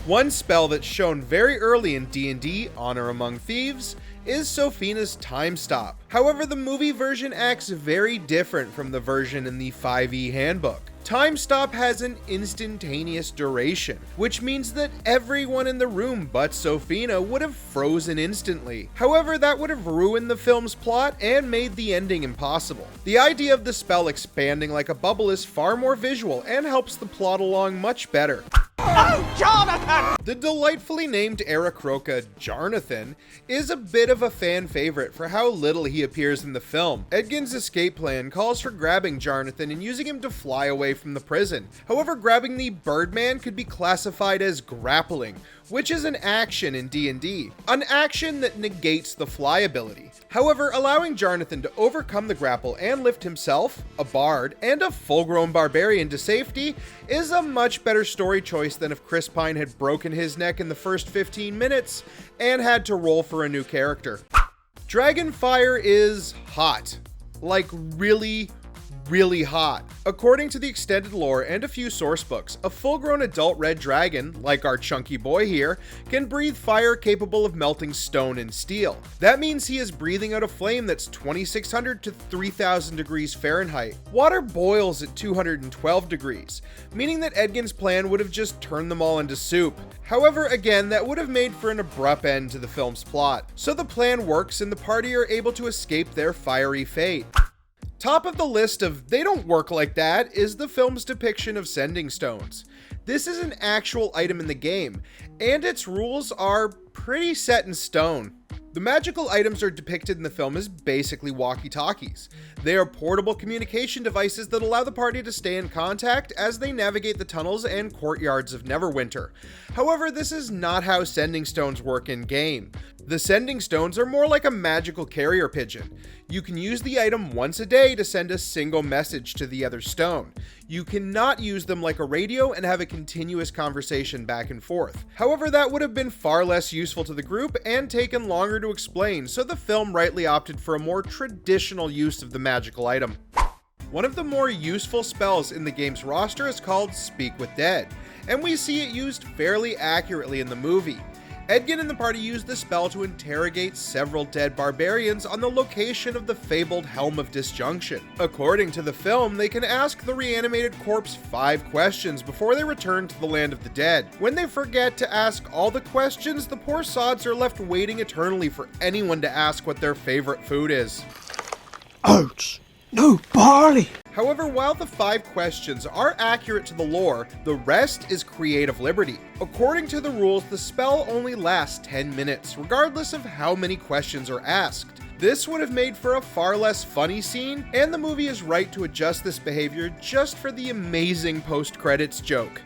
One spell that's shown very early in D&D, Honor Among Thieves, is Sofina's Time Stop. However, the movie version acts very different from the version in the 5e handbook. Time Stop has an instantaneous duration, which means that everyone in the room but Sofina would have frozen instantly. However, that would have ruined the film's plot and made the ending impossible. The idea of the spell expanding like a bubble is far more visual and helps the plot along much better. Oh, Jarnathan! The delightfully named Aarakocra, Jarnathan, is a bit of a fan favorite for how little he appears in the film. Edgin's escape plan calls for grabbing Jarnathan and using him to fly away from the prison. However, grabbing the Birdman could be classified as grappling, which is an action in D&D, an action that negates the fly ability. However, allowing Jarnathan to overcome the grapple and lift himself, a bard, and a full-grown barbarian to safety is a much better story choice than if Chris Pine had broken his neck in the first 15 minutes and had to roll for a new character. Dragonfire is hot. Like really hot. According to the extended lore and a few source books, a full-grown adult red dragon, like our chunky boy here, can breathe fire capable of melting stone and steel. That means he is breathing out a flame that's 2600 to 3000 degrees Fahrenheit. Water boils at 212 degrees, meaning that Edgin's plan would have just turned them all into soup. However, again, that would have made for an abrupt end to the film's plot. So the plan works and the party are able to escape their fiery fate. Top of the list of they don't work like that is the film's depiction of sending stones. This is an actual item in the game, and its rules are pretty set in stone. The magical items are depicted in the film as basically walkie-talkies. They are portable communication devices that allow the party to stay in contact as they navigate the tunnels and courtyards of Neverwinter. However, this is not how sending stones work in-game. The sending stones are more like a magical carrier pigeon. You can use the item once a day to send a single message to the other stone. You cannot use them like a radio and have a continuous conversation back and forth. However, that would have been far less useful to the group and taken longer to explain, so the film rightly opted for a more traditional use of the magical item. One of the more useful spells in the game's roster is called Speak with Dead, and we see it used fairly accurately in the movie. Edgin and the party used the spell to interrogate several dead barbarians on the location of the fabled Helm of Disjunction. According to the film, they can ask the reanimated corpse 5 questions before they return to the land of the dead. When they forget to ask all the questions, the poor sods are left waiting eternally for anyone to ask what their favorite food is. Oats! No barley! However, while the 5 questions are accurate to the lore, the rest is creative liberty. According to the rules, the spell only lasts 10 minutes, regardless of how many questions are asked. This would have made for a far less funny scene, and the movie is right to adjust this behavior just for the amazing post-credits joke.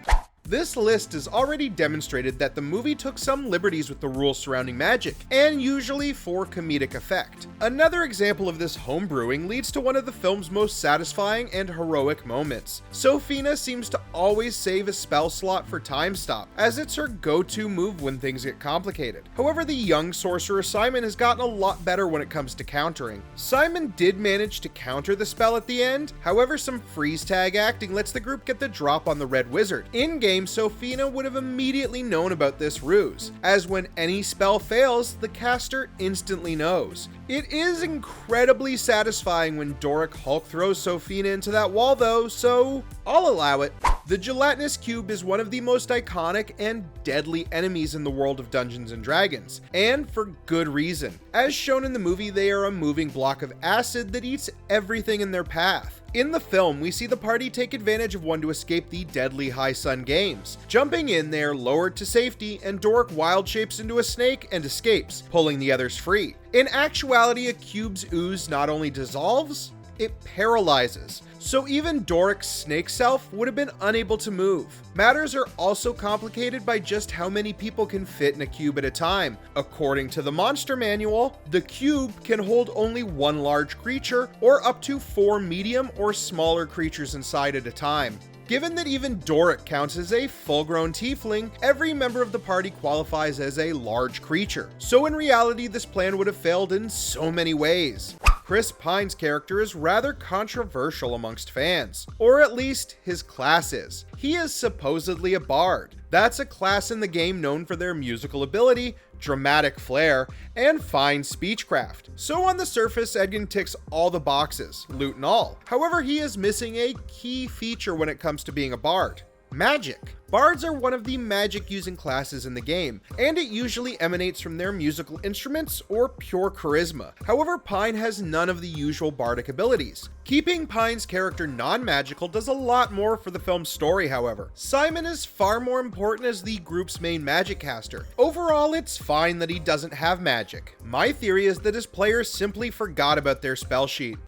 This list has already demonstrated that the movie took some liberties with the rules surrounding magic, and usually for comedic effect. Another example of this homebrewing leads to one of the film's most satisfying and heroic moments. Sofina seems to always save a spell slot for Time Stop, as it's her go-to move when things get complicated. However, the young sorcerer Simon has gotten a lot better when it comes to countering. Simon did manage to counter the spell at the end, however some freeze tag acting lets the group get the drop on the red wizard. In-game, Sofina would have immediately known about this ruse, as when any spell fails, the caster instantly knows. It is incredibly satisfying when Doric Hulk throws Sofina into that wall though, so I'll allow it. The Gelatinous Cube is one of the most iconic and deadly enemies in the world of Dungeons & Dragons, and for good reason. As shown in the movie, they are a moving block of acid that eats everything in their path. In the film, we see the party take advantage of one to escape the deadly High Sun Games. Jumping in, they are lowered to safety, and Doric wild shapes into a snake and escapes, pulling the others free. In actuality, a cube's ooze not only dissolves, it paralyzes. So even Doric's snake self would have been unable to move. Matters are also complicated by just how many people can fit in a cube at a time. According to the monster manual, the cube can hold only 1 large creature or up to 4 medium or smaller creatures inside at a time. Given that even Doric counts as a full-grown tiefling, every member of the party qualifies as a large creature. So in reality, this plan would have failed in so many ways. Chris Pine's character is rather controversial amongst fans, or at least his class is. He is supposedly a bard. That's a class in the game known for their musical ability, dramatic flair, and fine speechcraft. So on the surface, Edgin ticks all the boxes, loot and all. However, he is missing a key feature when it comes to being a bard: magic. Bards are one of the magic-using classes in the game, and it usually emanates from their musical instruments or pure charisma. However, Pine has none of the usual bardic abilities. Keeping Pine's character non-magical does a lot more for the film's story, however. Simon is far more important as the group's main magic caster. Overall, it's fine that he doesn't have magic. My theory is that his players simply forgot about their spell sheet.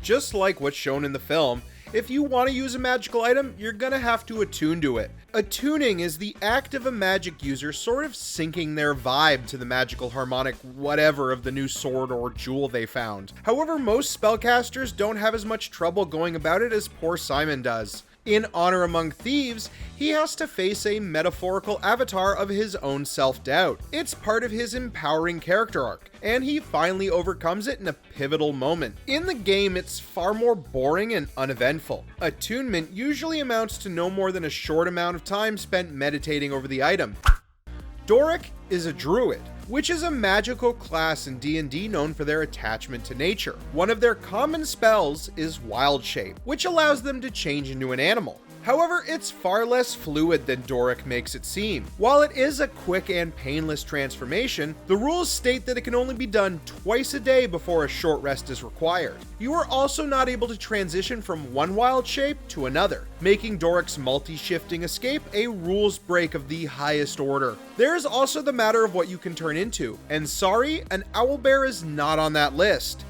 Just like what's shown in the film, if you want to use a magical item, you're gonna have to attune to it. Attuning is the act of a magic user sort of syncing their vibe to the magical harmonic whatever of the new sword or jewel they found. However, most spellcasters don't have as much trouble going about it as poor Simon does. In Honor Among Thieves, he has to face a metaphorical avatar of his own self-doubt. It's part of his empowering character arc, and he finally overcomes it in a pivotal moment. In the game, it's far more boring and uneventful. Attunement usually amounts to no more than a short amount of time spent meditating over the item. Doric is a druid, which is a magical class in D&D known for their attachment to nature. One of their common spells is Wild Shape, which allows them to change into an animal. However, it's far less fluid than Doric makes it seem. While it is a quick and painless transformation, the rules state that it can only be done twice a day before a short rest is required. You are also not able to transition from one wild shape to another, making Doric's multi-shifting escape a rules break of the highest order. There is also the matter of what you can turn into, and sorry, an owlbear is not on that list.